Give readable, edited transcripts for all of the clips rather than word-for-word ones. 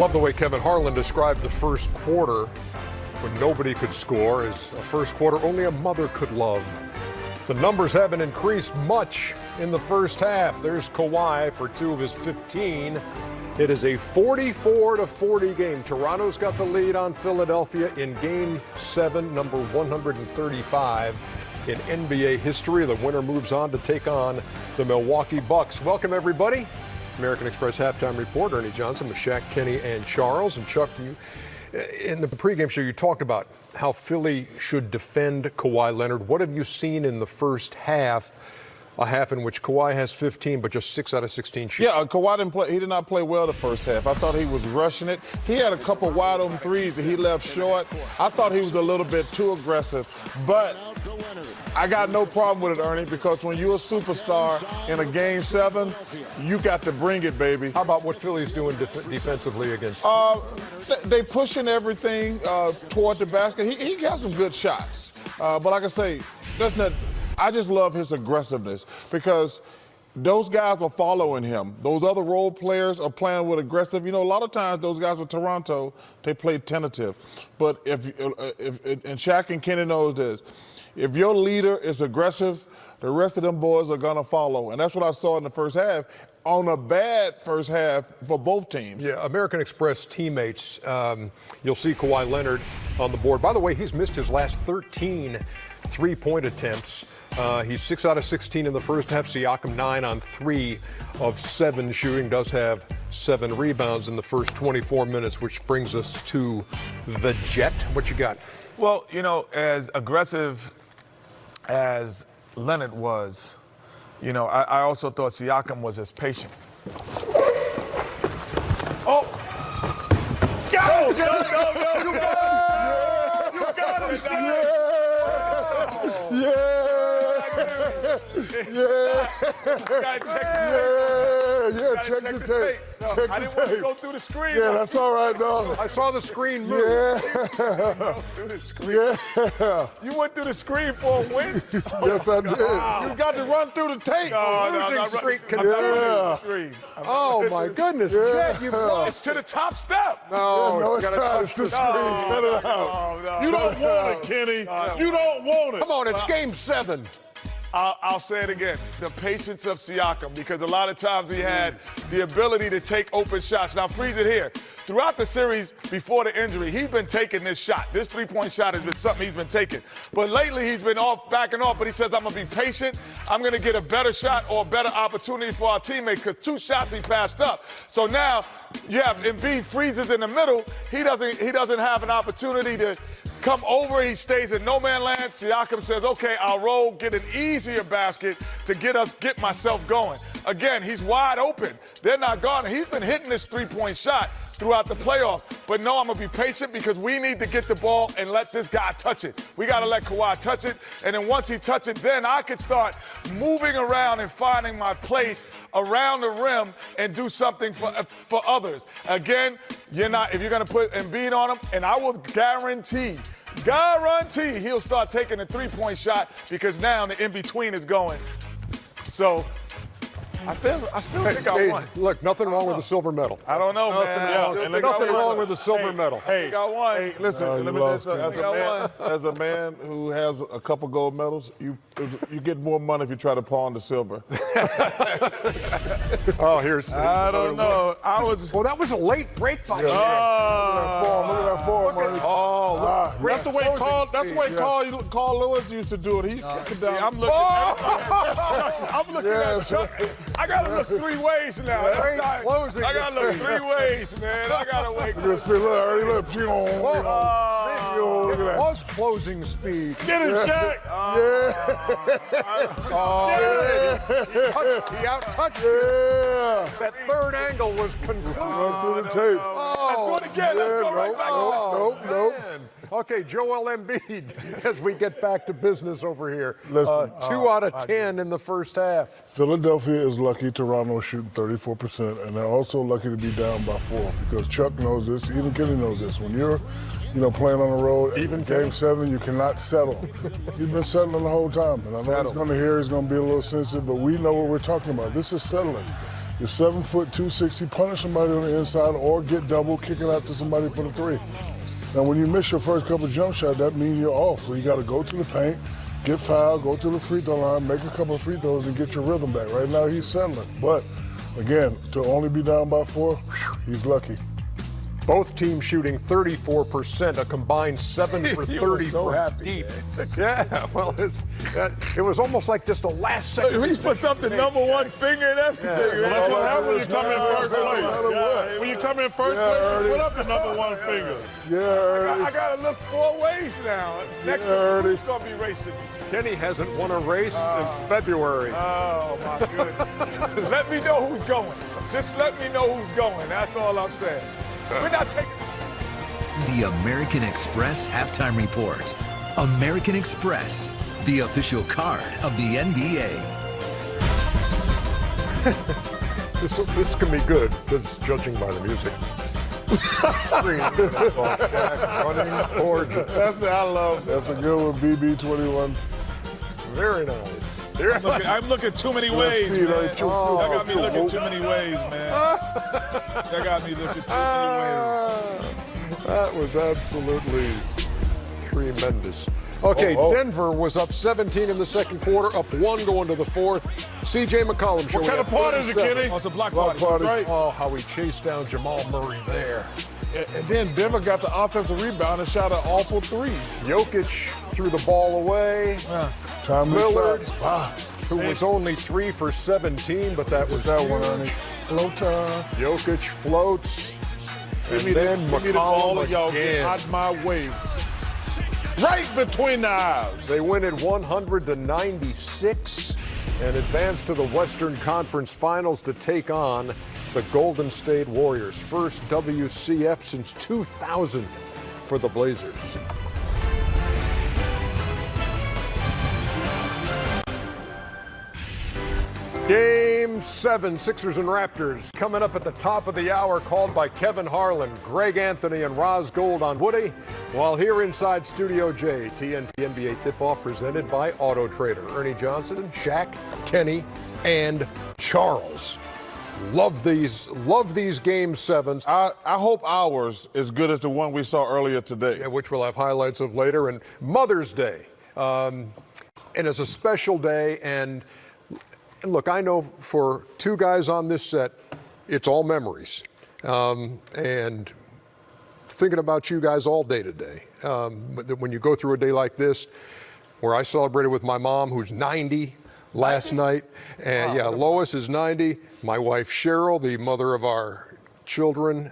Love the way Kevin Harlan described the first quarter when nobody could score as a first quarter only a mother could love. The numbers haven't increased much in the first half. There's Kawhi for 2 of his 15. It is a 44-40 game. Toronto's got the lead on Philadelphia in Game 7, number 135 in NBA history. The winner moves on to take on the Milwaukee Bucks. Welcome, everybody. American Express Halftime Report, Ernie Johnson with Shaq, Kenny, and Charles. And Chuck, in the pregame show, you talked about how Philly should defend Kawhi Leonard. What have you seen in the first half? A half in which Kawhi has 15, but just 6 out of 16 shoots. Yeah, Kawhi didn't play. He did not play well the first half. I thought he was rushing it. He had a couple wide open threes that he left short. I thought he was a little bit too aggressive, but I got no problem with it, Ernie, because when you're a superstar in a Game 7, you got to bring it, baby. How about what Philly's doing defensively against? They pushing everything toward the basket. He got some good shots, but like I say, that's not. I just love his aggressiveness because those guys are following him. Those other role players are playing with aggressive. You know, a lot of times those guys with Toronto, they play tentative. But if and Shaq and Kenny knows this, if your leader is aggressive, the rest of them boys are going to follow. And that's what I saw in the first half. On a bad first half for both teams. Yeah, American Express teammates, you'll see Kawhi Leonard on the board. By the way, he's missed his last 13 three-point attempts. He's 6 out of 16 in the first half. Siakam 9 on 3 of 7 shooting. Does have 7 rebounds in the first 24 minutes, which brings us to the Jet. What you got? Well, you know, as aggressive as Leonard was, you know, I also thought Siakam was as patient. Oh! Got it! No, you got it! You got it! Check the tape. I didn't want to go through the screen. Yeah, that's all right, dog. I saw the screen move. Through the screen. Yeah. You went through the screen for a win? Yes, I did. You got to run through the tape. Losing streak continues. Oh, my goodness. Jet, you've lost. To the top step. No, it's not. It's the screen. Cut it out. No. You don't want it, Kenny. You don't want it. Come on, it's Game 7. I'll say it again, the patience of Siakam, because a lot of times he had the ability to take open shots. Now, freeze it here. Throughout the series before the injury, he's been taking this shot. This three-point shot has been something he's been taking. But lately, he's been backing off, but he says, I'm going to be patient. I'm going to get a better shot or a better opportunity for our teammate, because 2 shots he passed up. So now you have Embiid freezes in the middle. He doesn't have an opportunity to come over. He stays in no man land. Siakam says, okay, I'll roll, get an easier basket to get myself going. Again, he's wide open. They're not guarding. He's been hitting this three-point shot throughout the playoffs. But no, I'm going to be patient because we need to get the ball and let this guy touch it. We got to let Kawhi touch it. And then once he touches it, then I could start moving around and finding my place around the rim and do something for others. Again, if you're going to put Embiid on him, and I will guarantee he'll start taking a three-point shot because now the in-between is going. So I still think I won. Look, nothing wrong with the silver medal. I don't know, man. Nothing wrong with the silver medal. I think I won. Hey, listen, let me tell you something. As a man who has a couple gold medals, you get more money if you try to pawn the silver. Here's I don't know. Well, that was a late break by Look at that form. That's the way Carl Lewis used to do it. He kicked it down. I'm looking at Chuck. I got to look 3 ways now. I got to look 3 ways, man. I got to wake up. It was closing speed. Get him, Shaq. He out-touched you. That third angle was conclusive. Through the tape. Let's do it again. Let's go right back. Nope. Okay, Joel Embiid, as we get back to business over here. Listen, 2 out of 10 in the first half. Philadelphia is lucky Toronto is shooting 34%, and they're also lucky to be down by 4 because Chuck knows this, even Kenny knows this. When you're playing on the road, even Game 7, you cannot settle. He's been settling the whole time, and I know he's going to hear he's going to be a little sensitive, but we know what we're talking about. This is settling. You're 7 foot 260, punish somebody on the inside or get double, kick it out to somebody for the three. Now, when you miss your first couple jump shots, that means you're off. So you got to go to the paint, get fouled, go to the free throw line, make a couple of free throws, and get your rhythm back. Right now, he's settling. But, again, to only be down by 4, he's lucky. Both teams shooting 34%, a combined 7 for 30 so from happy, deep. Yeah, well, it was almost like just a last second. He puts up the #1 finger and everything. Yeah. Man. That's what happens when you come in first place. When you come in first place, you put up the #1 finger. Yeah, I got to look 4 ways now. Next to who's going to be racing me? Kenny hasn't won a race since February. Oh, my goodness. Let me know who's going. Just let me know who's going. That's all I'm saying. We're not taking. The American Express Halftime Report. American Express, the official card of the NBA. This can be good, because judging by the music. Running towards it. That's it. I love that. that's a good one, BB21. Very nice. I'm looking too many ways, speed, man. right? Y'all got me looking too many ways, man. Y'all got me looking too many ways. That was absolutely tremendous. Okay, Denver was up 17 in the second quarter, up 1 going to the fourth. C.J. McCollum. What kind of party is it, Kenny? Oh, it's a block Block party. party. Right. Oh, how he chased down Jamal Murray there. And then Denver got the offensive rebound and shot an awful 3. Jokic threw the ball away. Timely Lillard, shots. who was only 3 for 17, but that was That huge. one, Ernie. Floater. Jokic floats. Give me then the ball McCollum and y'all get again. out my way. Right between the eyes. They win it 100-96 and advance to the Western Conference Finals to take on the Golden State Warriors. First WCF since 2000 for the Blazers. Game 7, Sixers and Raptors, coming up at the top of the hour, called by Kevin Harlan, Greg Anthony, and Roz Gold on Woody. While here inside Studio J, TNT NBA tip-off presented by Auto Trader. Ernie Johnson, Shaq, Kenny, and Charles. Love these Game 7s. I hope ours is good as the one we saw earlier today. Which we'll have highlights of later. And Mother's Day. And it's a special day. And look, I know for two guys on this set, it's all memories. And thinking about you guys all day today. When you go through a day like this, where I celebrated with my mom, who's 90 last night. And yeah, Lois is 90. My wife Cheryl, the mother of our children.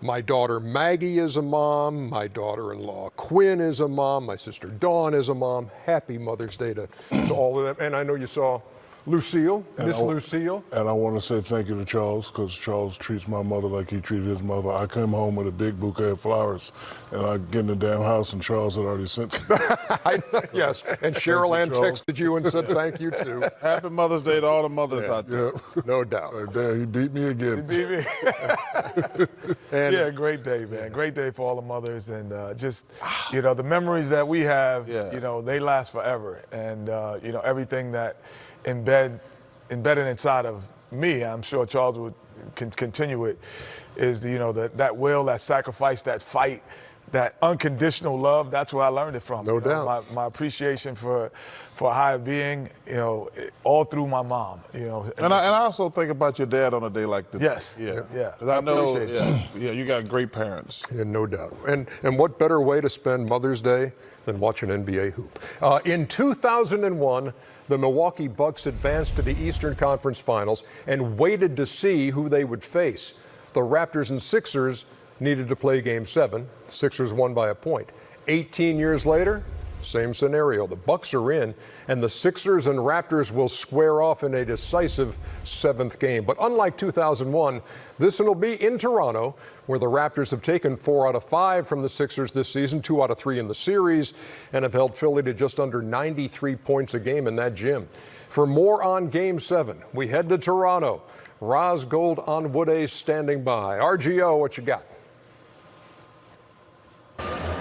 My daughter Maggie is a mom. My daughter-in-law Quinn is a mom. My sister Dawn is a mom. Happy Mother's Day to all of them. And I know you saw Lucille, Miss Lucille. And I want to say thank you to Charles, because Charles treats my mother like he treated his mother. I came home with a big bouquet of flowers, and I get in the damn house, and Charles had already sent them. Yes, and Cheryl Ann Charles. texted you and said thank you too. Happy Mother's Day to all the mothers out there. Yeah. No doubt. Damn, he beat me again. And Yeah, great day, man. Great day for all the mothers, and just, you know, the memories that we have, you know, they last forever. And, you know, everything that embedded inside of me, I'm sure Charles would continue it, is, you know, that will, that sacrifice, that fight, that unconditional love. That's where I learned it from. No you know, doubt. My appreciation for a higher being, you know, all through my mom, you know. And I also think about your dad on a day like this. Yes. Yeah. Yeah. 'Cause I know, appreciate yeah, you got great parents. Yeah, no doubt. And what better way to spend Mother's Day than watching NBA hoop? In 2001, the Milwaukee Bucks advanced to the Eastern Conference Finals and waited to see who they would face. The Raptors and Sixers needed to play Game 7. The Sixers won by a point. 18 years later, same scenario. The Bucks are in, and the Sixers and Raptors will square off in a decisive 7th game. But unlike 2001, this one will be in Toronto, where the Raptors have taken 4 out of 5 from the Sixers this season, 2 out of 3 in the series, and have held Philly to just under 93 points a game in that gym. For more on Game 7, we head to Toronto. Roz Gold on Wood A's standing by. RGO, what you got?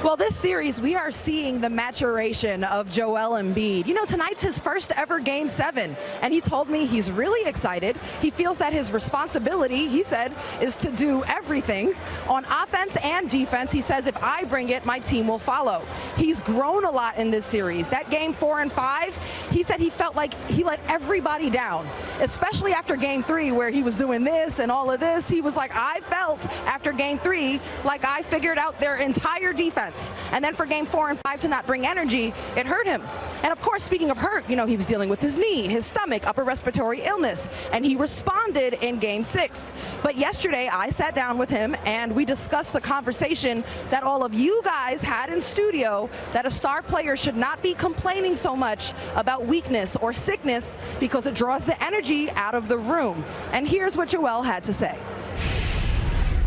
Well, this series, we are seeing the maturation of Joel Embiid. You know, tonight's his first ever Game 7, and he told me he's really excited. He feels that his responsibility, he said, is to do everything on offense and defense. He says, if I bring it, my team will follow. He's grown a lot in this series. That Game 4 and 5, he said he felt like he let everybody down, especially after Game 3, where he was doing this and all of this. He was like, I felt after Game 3 like I figured out their entire defense. And then for Game 4 and 5 to not bring energy, it hurt him. And of course, speaking of hurt, you know, he was dealing with his knee, his stomach, upper respiratory illness, and he responded in Game 6. But yesterday, I sat down with him and we discussed the conversation that all of you guys had in studio, that a star player should not be complaining so much about weakness or sickness because it draws the energy out of the room. And here's what Joel had to say.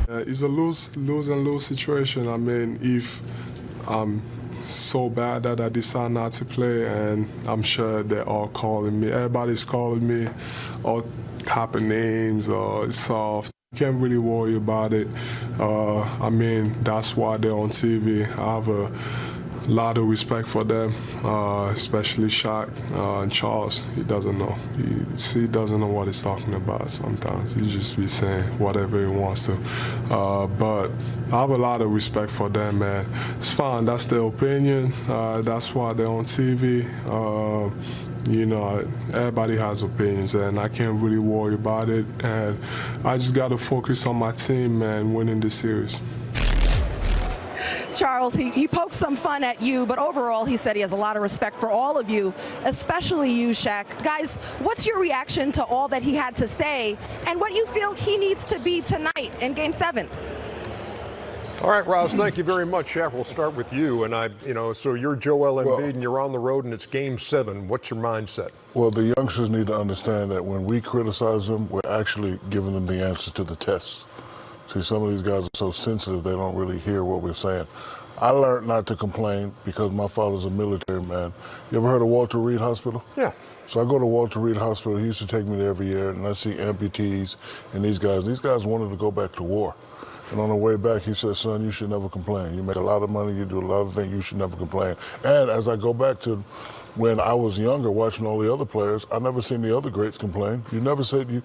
It's a lose-and-lose situation. I mean, if I'm so bad that I decide not to play, and I'm sure they're all calling me. Everybody's calling me all type of names or soft. Can't really worry about it. I mean, that's why they're on TV. I have a lot of respect for them, especially Shaq and Charles. He doesn't know. He doesn't know what he's talking about sometimes. He just be saying whatever he wants to. But I have a lot of respect for them, man. It's fine. That's their opinion. That's why they're on TV. You know, everybody has opinions, and I can't really worry about it. And I just got to focus on my team, man, winning this series. Charles, he poked some fun at you, but overall he said he has a lot of respect for all of you, especially you, Shaq. Guys, what's your reaction to all that he had to say and what you feel he needs to be tonight in Game 7? All right, Roz, thank you very much. Shaq, we'll start with you. And so you're Joel Embiid and you're on the road and it's Game 7. What's your mindset? Well, the youngsters need to understand that when we criticize them, we're actually giving them the answers to the tests. See, some of these guys are so sensitive, they don't really hear what we're saying. I learned not to complain because my father's a military man. You ever heard of Walter Reed Hospital? Yeah. So I go to Walter Reed Hospital. He used to take me there every year, and I see amputees and these guys. These guys wanted to go back to war. And on the way back, he said, son, you should never complain. You make a lot of money, you do a lot of things, you should never complain. And as I go back to when I was younger, watching all the other players, I never seen the other greats complain. You never said you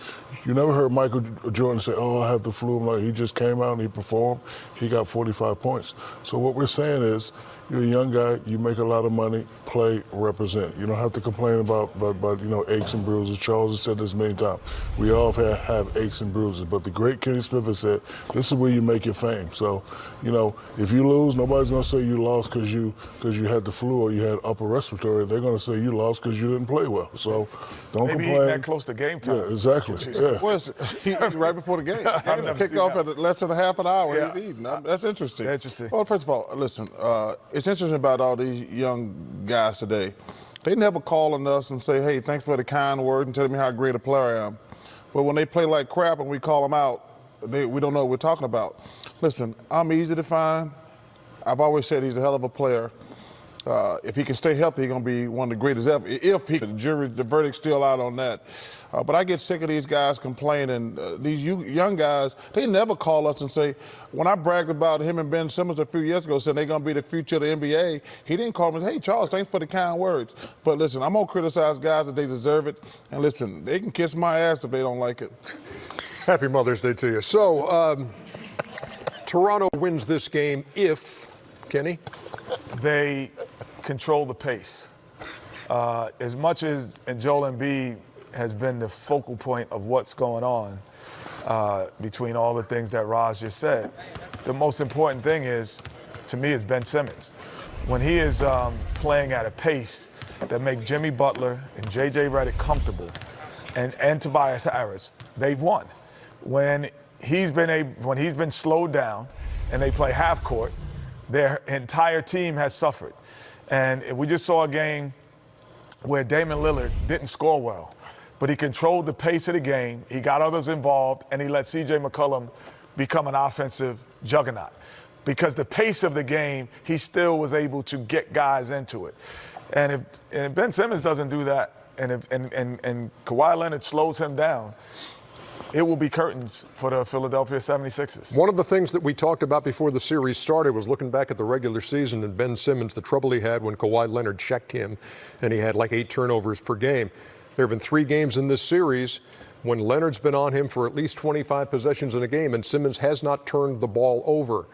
never heard Michael Jordan say, "Oh, I have the flu." Like, he just came out and he performed. He got 45 points. So what we're saying is, you're a young guy, you make a lot of money, play, represent. You don't have to complain about aches and bruises. Charles has said this many times. We all have aches and bruises, but the great Kenny Smith has said, this is where you make your fame. So, if you lose, nobody's going to say you lost because you had the flu or you had upper respiratory. They're going to say you lost because you didn't play well. So don't complain. Maybe that close to game time. Yeah, exactly. Yeah. Well, right before the game. Kick off at less than a half an hour. Yeah. He's eating. That's interesting. Interesting. Well, first of all, listen, it's interesting about all these young guys today. They never call on us and say, hey, thanks for the kind word and telling me how great a player I am. But when they play like crap and we call them out, we don't know what we're talking about. Listen, I'm easy to find. I've always said he's a hell of a player. If he can stay healthy, he's going to be one of the greatest ever. The verdict's still out on that. But I get sick of these guys complaining. These young guys, they never call us and say, when I bragged about him and Ben Simmons a few years ago, saying they're going to be the future of the NBA, he didn't call me and say, hey, Charles, thanks for the kind words. But listen, I'm going to criticize guys that they deserve it. And listen, they can kiss my ass if they don't like it. Happy Mother's Day to you. So, Toronto wins this game if, Kenny? They control the pace. As much as Joel Embiid has been the focal point of what's going on between all the things that Roz just said, the most important thing is, to me, is Ben Simmons. When he is playing at a pace that makes Jimmy Butler and J.J. Redick comfortable, and Tobias Harris, they've won. When he's been slowed down and they play half court, their entire team has suffered. And we just saw a game where Damian Lillard didn't score well, but he controlled the pace of the game, he got others involved, and he let C.J. McCollum become an offensive juggernaut. Because the pace of the game, he still was able to get guys into it. And if Ben Simmons doesn't do that, and Kawhi Leonard slows him down, it will be curtains for the Philadelphia 76ers. One of the things that we talked about before the series started was looking back at the regular season and Ben Simmons, the trouble he had when Kawhi Leonard checked him, and he had like 8 turnovers per game. There have been 3 games in this series when Leonard's been on him for at least 25 possessions in a game, and Simmons has not turned the ball over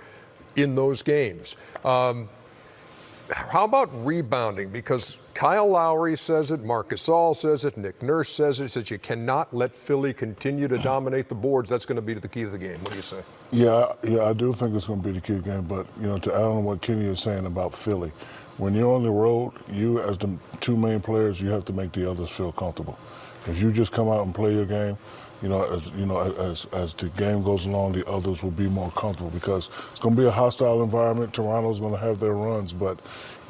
in those games. How about rebounding? Because Kyle Lowry says it, Marc Gasol says it, Nick Nurse says it, says you cannot let Philly continue to dominate the boards. That's going to be the key to the game. What do you say? Yeah, I do think it's going to be the key to the game. But, to add on what Kenny is saying about Philly, when you're on the road, you as the 2 main players, you have to make the others feel comfortable. If you just come out and play your game, as the game goes along, the others will be more comfortable because it's going to be a hostile environment. Toronto's going to have their runs, but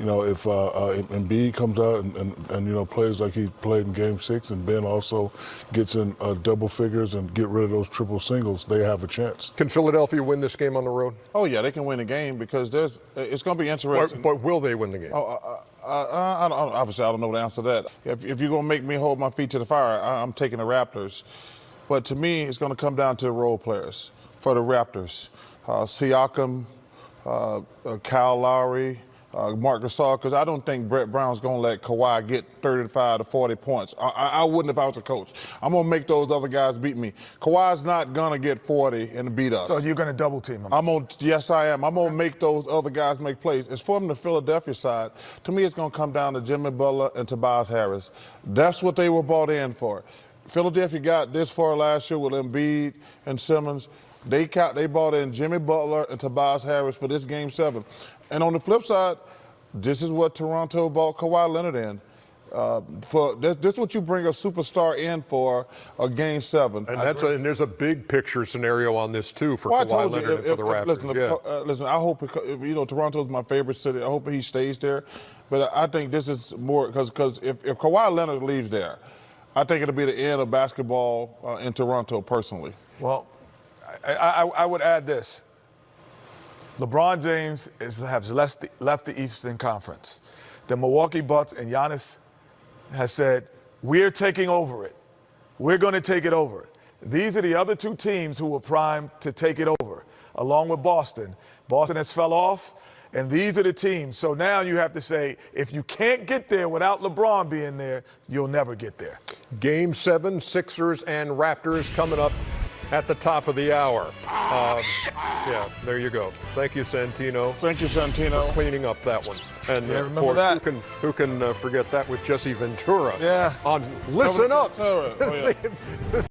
if Embiid comes out and plays like he played in Game 6, and Ben also gets in double figures and get rid of those triple singles, they have a chance. Can Philadelphia win this game on the road? Oh yeah, they can win the game because it's going to be interesting. But will they win the game? Obviously, I don't know the answer to that. If you're going to make me hold my feet to the fire, I'm taking the Raptors. But to me, it's going to come down to the role players for the Raptors. Siakam, Kyle Lowry, Marc Gasol, because I don't think Brett Brown's going to let Kawhi get 35 to 40 points. I wouldn't if I was a coach. I'm going to make those other guys beat me. Kawhi's not going to get 40 and beat us. So you're going to double team him? Yes, I am. I'm going to make those other guys make plays. As for the Philadelphia side, to me, it's going to come down to Jimmy Butler and Tobias Harris. That's what they were bought in for. Philadelphia got this far last year with Embiid and Simmons. They bought in Jimmy Butler and Tobias Harris for this Game 7. And on the flip side, this is what Toronto bought Kawhi Leonard in. This is what you bring a superstar in for a Game 7. And there's a big picture scenario on this too for Kawhi Leonard and for the Raptors. Listen, I hope Toronto's my favorite city. I hope he stays there. But I think this is more because if Kawhi Leonard leaves there, I think it'll be the end of basketball in Toronto, personally. Well, I would add this. LeBron James has left the Eastern Conference. The Milwaukee Bucks and Giannis has said, we're taking over it. We're going to take it over. These are the other 2 teams who were primed to take it over, along with Boston. Boston has fell off. And these are the teams. So now you have to say, if you can't get there without LeBron being there, you'll never get there. Game 7, Sixers and Raptors coming up at the top of the hour. Yeah, there you go. Thank you, Santino. Thank you, Santino. For cleaning up that one. And remember that. Who can forget that with Jesse Ventura? Yeah. On Listen Up. Oh, yeah.